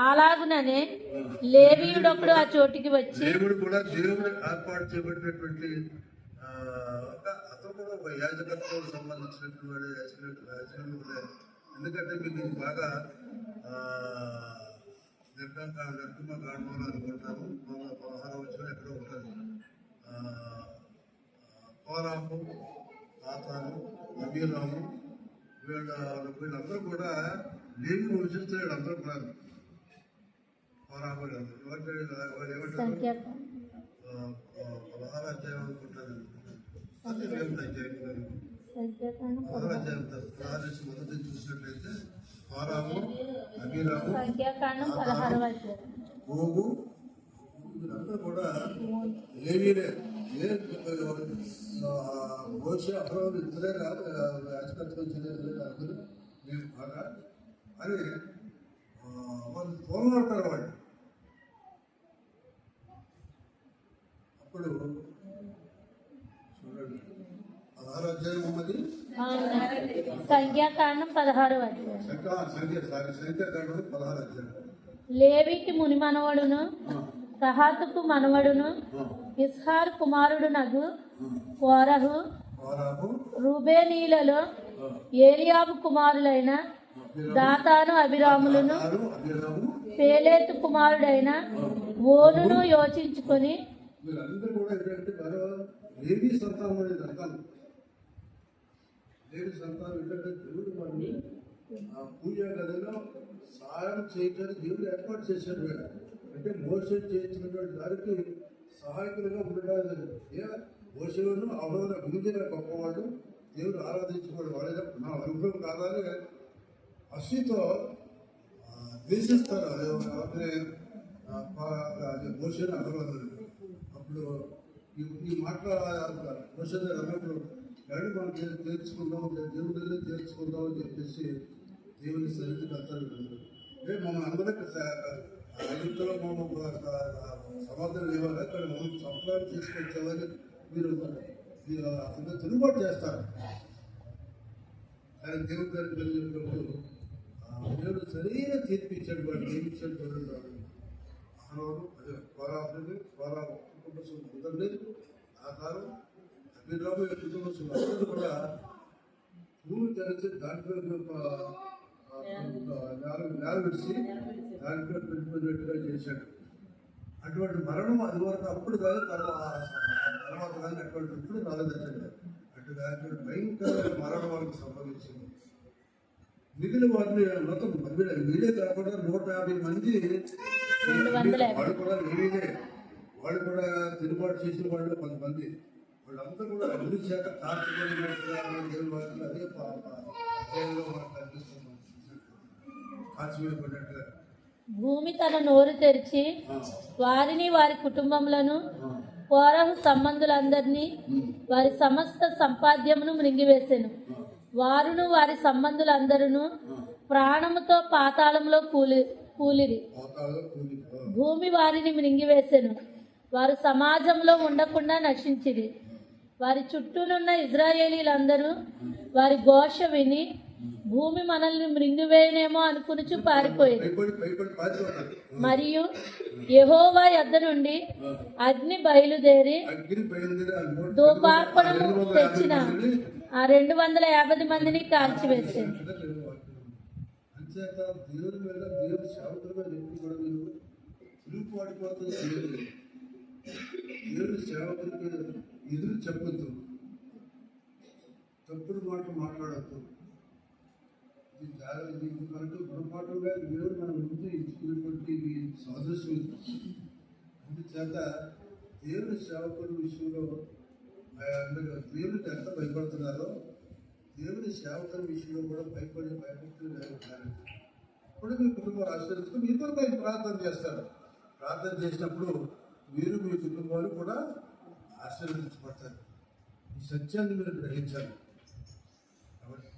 అలాగుననే లేవీయుడొకడు ఆ చోటికి వచ్చి, దేవుడు కూడా దేవుడు ఏర్పాటు చేయబడినటువంటి అతను కూడా ఒక యాజకత్వం సంబంధించినటువంటి వాడు. యాజకుడు కూడా, ఎందుకంటే మీకు ఇది బాగా నిర్గమ కాండంలో అనుకుంటాను, 16వ వచనం ఎక్కడో ఉంటుంది. కోరాము, తాతాను, అబీరాము వీళ్ళందరూ కూడా లేవి వంశస్థులు. వీళ్ళందరూ కూడా కోరాము వాళ్ళు ఏమంటారు, 16 అధ్యాయం అనుకుంటాను. అది దేవుడు అధ్యాయం కాదు. 16 అధ్యాయం ప్రారంభించి మొదటి చూసినట్లయితే కోరాము, అబీరాము, సంఖ్యాకాండం 16వ అధ్యాయం. గోగు వీళ్ళందరూ కూడా లేవీలే. మోషే అబ్రహాము ఇద్దరే కాదు, యాజకత్వం చెందిన అందరూ మేము బాగా అని వాళ్ళు తోలనాడతారు వాళ్ళు. అప్పుడు చూడండి 16 అధ్యాయం ఉన్నది. సంఖ్యాకాండం 16వ అధ్యాయం. సంఖ్యాకాండం 16 అధ్యాయం. లేవికి ముని మనవడును కహాతుకు మనవడును ఇస్హార్ కుమారుడునగు కోరహు రూబేనీలలో ఏలియాబు కుమారులైన దాతాను అభిరాములను పేలేతు కుమారుడైన ఓనును యోచించుకొని, వీళ్ళందరూ కూడా ఏంటంటే లేవి సంతానం అనేది అంటాను. లేవి సంతానం ఏంటంటే దేవుడు వాడిని ఆ పూజ గదిలో సహాయం చేయడానికి దేవుడు ఏర్పాటు చేశాడు. వీళ్ళు అంటే మోసే చేయించినటువంటి దానికి సహాయకులుగా ఉండడానికి మోసేను అవరోధ గురుజన గొప్పవాడు, దేవుడు ఆరాధించుకోడు. వాళ్ళ నా అనుభవం కాదని అస్సితో ద్వేషిస్తారు. మోసేను అవరోధం. అప్పుడు ఈ మాట్లాడారు మోసే అన్నప్పుడు ఎవరి మనం తీర్చుకుందాం, దేవుడిని తీర్చుకుందాం అని చెప్పేసి దేవుని సన్నిధికి వెళ్తారు. మమ్మల్ని అందరికీ ఐదులో సమాధానం ఇవ్వాలి, అక్కడ మనం సంప్రదాయం తీసుకొచ్చేవారు మీరు అందరూ తిరుగుబాటు చేస్తారు. ఆయన దేవుడి దగ్గరికి వెళ్ళినప్పుడు దేవుడు సరైన తీర్పు ఇచ్చాడు. వాడు ఏమిచ్చాడు చూడండి. ఆనవాడు అదే కోరాబుని కుటుంబ అందరినీ ఆధారం అభిరాము కుటుంబ అందరూ కూడా భూమి తెరిచి దాంట్లో నేల విడిచి దాంట్లో పెట్టుకునేట్టుగా చేశాడు. అటువంటి మరణం అది వరకు అప్పుడు కాదు, తర్వాత కానీ అటువంటి ఇప్పుడు రాలేదండి. అటువంటి భయంకరమైన మరణం వాళ్ళకి సంభవించింది. మిగిలిన వారిని మొత్తం వీడే కాకుండా 150 మంది వాళ్ళు కూడా లేవీలే. వాళ్ళు కూడా తిరుగుబాటు చేసిన వాళ్ళు కొంతమంది. వాళ్ళందరూ కూడా అభివృద్ధి చేత కార్చిపోయినట్టుగా దేవుని వారిని అదే మనకు కనిపిస్తున్నాం. కార్చిపోయినట్టుగా భూమి తన నోరు తెరిచి వారిని వారి కుటుంబములను కోరహు సంబంధులందరినీ వారి సమస్త సంపాద్యమును మృంగివేసెను. వారును వారి సంబంధులందరూ ప్రాణముతో పాతాళంలో కూలిరి. భూమి వారిని మృంగివేసెను. వారు సమాజంలో ఉండకుండా నశించిరి. వారి చుట్టూనున్న ఇజ్రాయేలీలందరూ వారి ఘోష విని భూమి మనల్ని మృంగివేయనేమో అనుకునుచు పారిపోయింది. మరియు యెహోవా యొద్ద నుండి అగ్ని బయలుదేరి ధూపార్పణము తెచ్చిన ఆ 250 మందిని కాల్చివేసింది. ఎదురు చెప్పొద్దు, తప్పుడు మాటలు మాట్లాడద్దు. మనకు గుణపాఠంగా దేవుడు మన ముందు ఇచ్చుకున్నటువంటి సాదృశ్యం. అందుచేత దేవుని సేవకుల విషయంలో దేవుడికి ఎంత భయపడుతున్నారో దేవుని సేవకుల విషయంలో కూడా భయపడుతున్నారు. అప్పుడు మీ కుటుంబాలు ఆశీర్వదించుకుని మీరు కూడా ప్రార్థన చేస్తారు. ప్రార్థన చేసినప్పుడు మీరు మీ కుటుంబాలు కూడా ఆశీర్వదించబడతారు. ఈ సత్యాన్ని మీరు గ్రహించాలి. కాబట్టి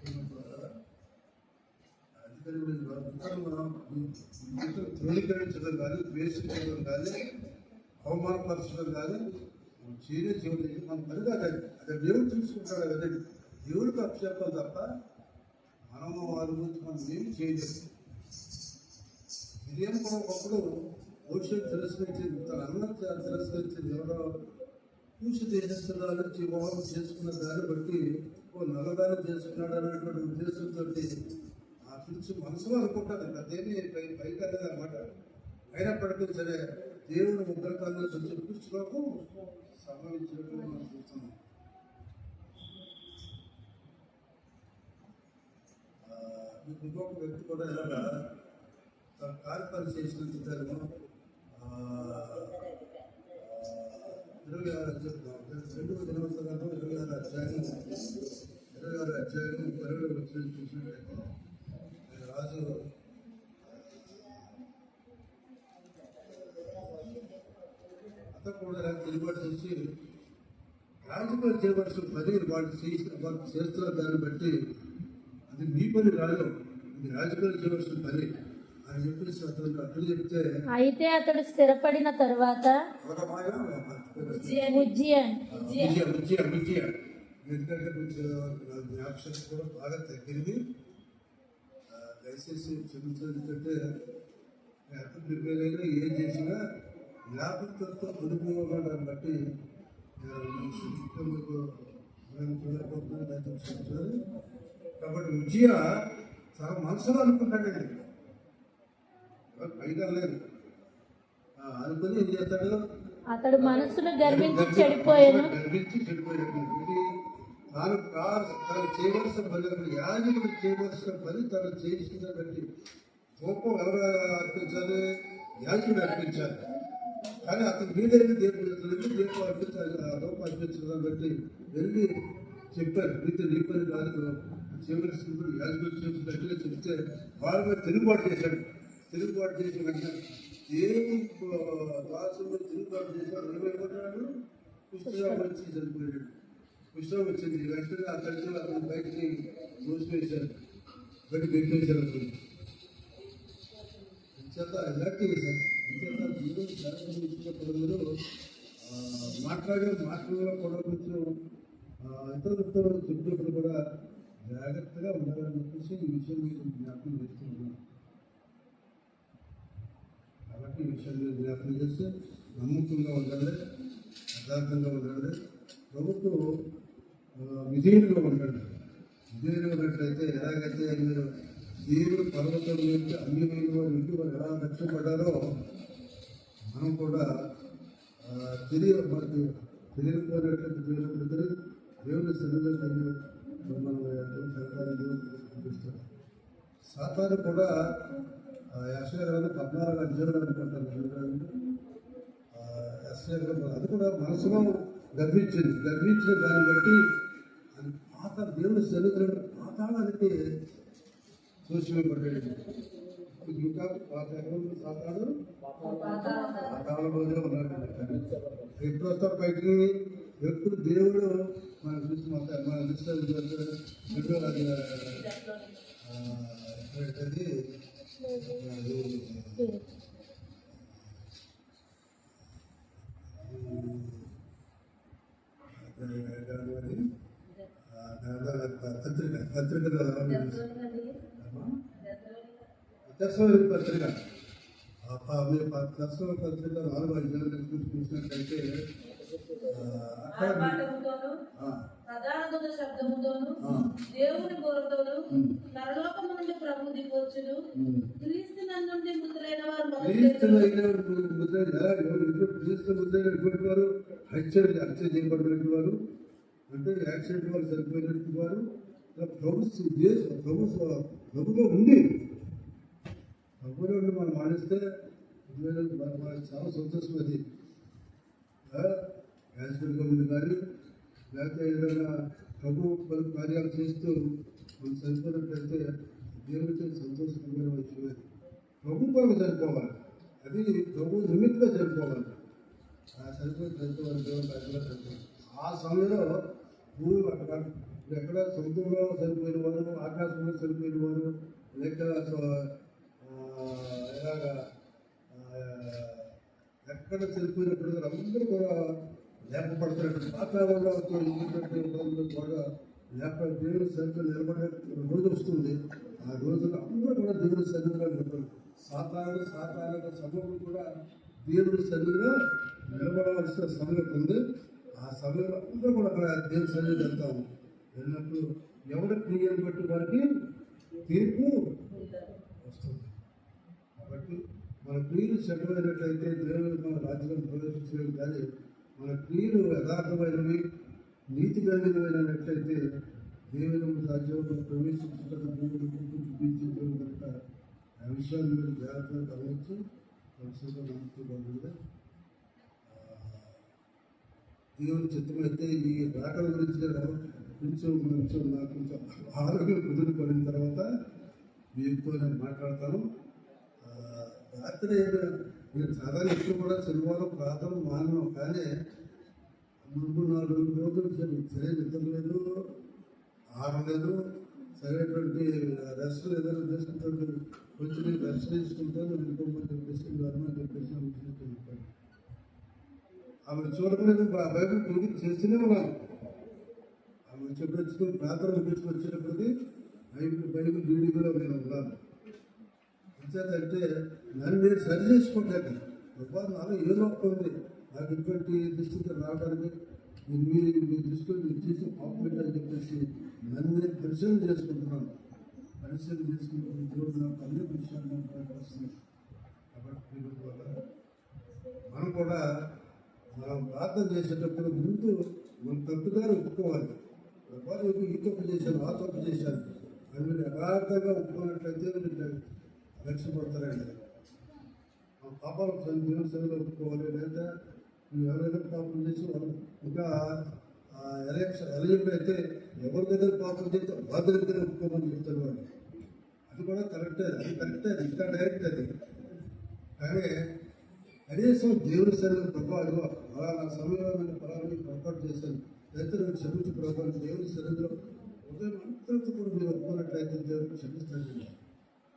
ధృవీకరించడం కానీ ద్వేషించడం కానీ అవమానపరచడం కానీ చేయలే చేయలేదు. మన పని కాదు అది. అది దేవుడు చూసుకుంటాడు కదండి. దేవుడికి అప్పచెప్పాలి తప్ప మనము వారి గురించి మనం ఏమి చేయలేదు. ఇదేం కూడా ఒకప్పుడు భవిష్యత్తు తిరస్కరించింది, తన అన్నం తిరస్కరించింది. ఎవరో పూసి దేశస్తున్నారు వివాహం చేసుకున్న దాన్ని బట్టి ఓ నల్లదాన్ని చేసుకున్నాడు అనేటువంటి ఉద్దేశంతో ఆ పిలిచి మనసులో అనుకుంటారు. అదేమి పైకి అనమాట. అయినప్పటికీ సరే దేవుడు ఉగ్రకాలను చూపించుకోకు సంభవించినట్టు మనం చూస్తున్నాం. ఇంకొక వ్యక్తి కూడా ఇలాగా తన కారు పని చేసినంత 26 దినవసరాలు 26 అధ్యాయం 12 వచ్చిన చూసినట్లయితే రాజు అతను కూడా తిరుగుబాటు చేసి రాజుపై చేయవలసిన పని వాళ్ళు చేస్తున్న దాన్ని బట్టి అది మీ పని రాదు, ఇది రాజుపై చేయవలసిన పని అని చెప్పేసి అతను అట్లు చెప్తే అయితే అతడు స్థిరపడిన తరువాత ఎందుకంటే కొంచెం జ్ఞాపశక్తి కూడా బాగా తగ్గింది. దయచేసి క్షమించడం. ఎందుకంటే ఎంత ప్రిపేర్ అయినా ఏం చేసినా జ్ఞాపకతో పొందుకోవడాన్ని బట్టి కాబట్టి విజయ చాలా మనసులో అనుకుంటాడండి, పైగా లేదు. అనుకుని ఏం చేస్తాడు, అతడు మనసును గర్వించి చెడిపోయాను. తాను చేయవలసిన పని, యాజకుడు చేయవలసిన పని తను చేసిన బట్టి కోపం ఎవరు అర్పించాలి, యాజకుడు అర్పించాలి. కానీ అతను వీడైతే దేవుడు అర్పించాలి. ఆ లోపం అర్పించడం బట్టి వెళ్ళి చెప్పారు, మీతో నీ పని కాదు, చేయవలసిన యాజకుడు చేసినట్టుగా చెప్తే వారి మీద తిరుగుబాటు చేశాడు. తిరుగుబాటు చేసి వెంటనే ఏమి రాసులో తిరుగుబాటు చేశాడు, ఏమైపోతున్నాడు, పుస్తకం వచ్చి చనిపోయాడు. పుస్తకం వచ్చింది వెంటనే ఆ తల్లి అతను బయటికి మూసివేశారు, బయట పెట్టేశారు. అతను చేత ఇలాంటి జీవన మాట్లాడే మాటల్లో కూడా కొంచెం ఇతరులతో చెప్పినప్పుడు కూడా జాగ్రత్తగా ఉండాలని చెప్పేసి ఈ విషయం మీరు జ్ఞాపకం చేస్తున్నాను. కాబట్టి ఈ విషయం మీరు జ్ఞాపకం చేస్తే నమ్మకంగా ఉండాలి, యథార్థంగా ఉండాలి, ప్రభుత్వం విధేయులుగా ఉండండి. విధేయులు ఉన్నట్లయితే ఎలాగైతే మీరు దేవుడు పర్వతం నుంచి అన్ని వారు ఇంటి వారు ఎలా రక్షపడ్డారో మనం కూడా మనకి తెలియకపోయినట్లయితే దేవుని సన్నిధిలో మనం చూపిస్తాం. సాతాను కూడా యెషయా 14 అధ్యాయాలు అనుకుంటాను. అది కూడా మనసులో గర్వించిన దాన్ని బట్టి అది దేవుని సన్నిధిలో పాతాళానికి సూచింపబడ్డాడు. ఇంకా సాతాను పాతాళంలోనే ఉన్నాడు. ఎప్పుడు వస్తారు బయటికి? ఎప్పుడు దేవుడు మనం చూస్తున్నాం. మన దృష్టి పత్రికలో దశవరి పత్రిక మీరు దశవరి పత్రిక 4వ అధ్యాయం చూసినట్లయితే ప్రధాన శబ్దముతోను దేవుని బోరతోను నరలోకము నుండి ప్రభు దిగొచ్చును. క్రీస్తు నందుండి మృతులైన వారు హత్య చేయబడినటువంటి వారు, అంటే యాక్సిడెంట్ వాళ్ళు చనిపోయినటువంటి వారు ప్రభుగా ఉండి ప్రభులో ఉండి మనం మానేస్తే మనకు చాలా సంతోషం. అది యాక్సిడెంట్గా ఉంది కానీ లేకపోతే ఏదైనా ప్రభు కార్యాలు చేస్తూ మనం చనిపోయినట్లయితే దేవుడితో సంతోషకరమైన విషయం. ప్రభు కొరకు చనిపోవాలి, అది ప్రభు నిమిత్తంగా చనిపోవాలి. ఆ చనిపోవాలి దేవుడు చనిపోవాలి. ఆ సమయంలో భూమి ఎక్కడ సముద్రంలో చనిపోయిన వారు, ఆకాశంలో చనిపోయిన వారు, లేక ఎలాగా ఎక్కడ చనిపోయినప్పుడు అందరూ కూడా లేపపడుతున్నట్టు వాతావరణంలో కూడా లేప దేవుడి సన్నిధిలో నిలబడే రోజు వస్తుంది. ఆ రోజున అందరూ కూడా దేవుడి సన్నిధిలో నిలబడి సాధారణ సమయం కూడా దేవుడి సన్నిధిలో నిలబడవలసిన సమయం ఉంది. ఆ సమయంలో అందరూ కూడా అక్కడ దేవుడి సన్నిధికి వెళ్తాము. వెళ్ళినప్పుడు ఎవరి క్రియను బట్టి వారికి తీర్పు వస్తుంది. కాబట్టి మన క్రియలు చెడ్డమైనట్లయితే దేవుడు మన రాజ్యంలో ప్రవేశించలేదు. కానీ మన క్రియలు యథార్థమైనవి నీతి కలిగినట్లయితే దేవుని రాజ్యంలో ప్రవేశించడం దేవుడు చూపించి దేవుడు కనుక ఆ విషయాన్ని మీరు జాగ్రత్తగా గమనించి మనసులో నమ్ముతూ దేవుని చిత్తమైతే ఈ రాకల గురించి కొంచెం నాకు కొంచెం ఆరోగ్యం కుదురుపడిన తర్వాత మీతో నేను మాట్లాడతాను. రాత్రి నేను సాధారణ ఎప్పుడు కూడా శనివారం ప్రార్థన మానను. కానీ 3-4 రోజులు సరైన నిద్ర లేదు, ఆహారం లేదు, సరైనటువంటి రెస్ట్ ఏదైనా తీసుకుంటాను. కొంచెం నేను రెస్ట్ తీసుకుంటాను ఇంకోమని చెప్పేసి చెప్పాను. ఆమె చూడలేదు బైబిల్ ప్రీడింగ్ చేస్తూనే ఉన్నాను. ఆమె చెప్పి ప్రార్థన వచ్చేటప్పటికి బైబిల్ రీడింగ్లో నేను ఉన్నాను. అంటే నన్ను నేను సరి చేసుకోవట్లేక నాలో ఏ లోపం ఉంది, నాకు ఇటువంటి దృష్టికి రావడానికి మీ దృష్టిలో మీరు చేసి కాంప్లీట్ అని చెప్పేసి నన్ను నేను పరిశీలన చేసుకుంటున్నాను. పరిశీలన చేసుకుంటున్న దేవుడు నాకు అన్ని విషయాలు వస్తుంది. కాబట్టి మనం కూడా మనం ప్రార్థన చేసేటప్పుడు ముందు మన తప్పుదారు ఒప్పుకోవాలి. ప్రభావం ఈ తప్పు చేశాను, ఆ తప్పు చేశాను అని మీరు యథార్థంగా ఒప్పుకున్నట్లయితే మీరు రక్షపడతారండి. ఆ పాపాలు దేవుని సేవలో ఒప్పుకోవాలి. లేదా నువ్వు ఎవరైనా పాపం చేసి వాళ్ళు ఇంకా ఎలక్షన్ అయితే ఎవరి దగ్గర పాపం చేస్తే వాళ్ళ దగ్గర ఒప్పుకోమని చెప్తారు వాళ్ళు. అది కూడా కరెక్టే, ఇంకా డైరెక్ట్ అది. కానీ కనీసం దేవుని సేవలు ప్రభావం అలా నా సమయంలో నేను ఫలాన్ని పొరపాటు చేశాను, అయితే నేను క్షమించి ప్రభావం దేవుని సన్నిధిలో ఉదయం అంతటితో కూడా మీరు ఒప్పుకున్నట్లయితే దేవుడు క్షమిస్తాడు.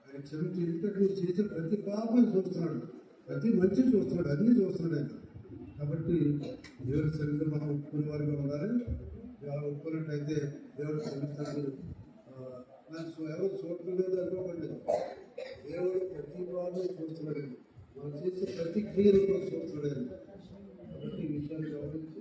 ఆయన క్షమించి ఎందుకంటే మీరు చేసిన ప్రతి పాపాన్ని చూస్తున్నాడు, ప్రతి మంచిని చూస్తున్నాడు, అన్నీ చూస్తున్నాడు ఆయన. కాబట్టి దేవుడి సన్నిధిలో మనం ఒప్పుకునే వారిగా ఉండాలి. ఒప్పుకున్నట్లయితే దేవుడు క్షమిస్తాడు. ఎవరు చూడలేదు అనుకోకండి, దేవుడు ప్రతి వారిని చూస్తున్నాడు, మనం చేసే ప్రతి క్రియలు కూడా చూస్తున్నాడు. కాబట్టి ఈ విషయాన్ని గమనించి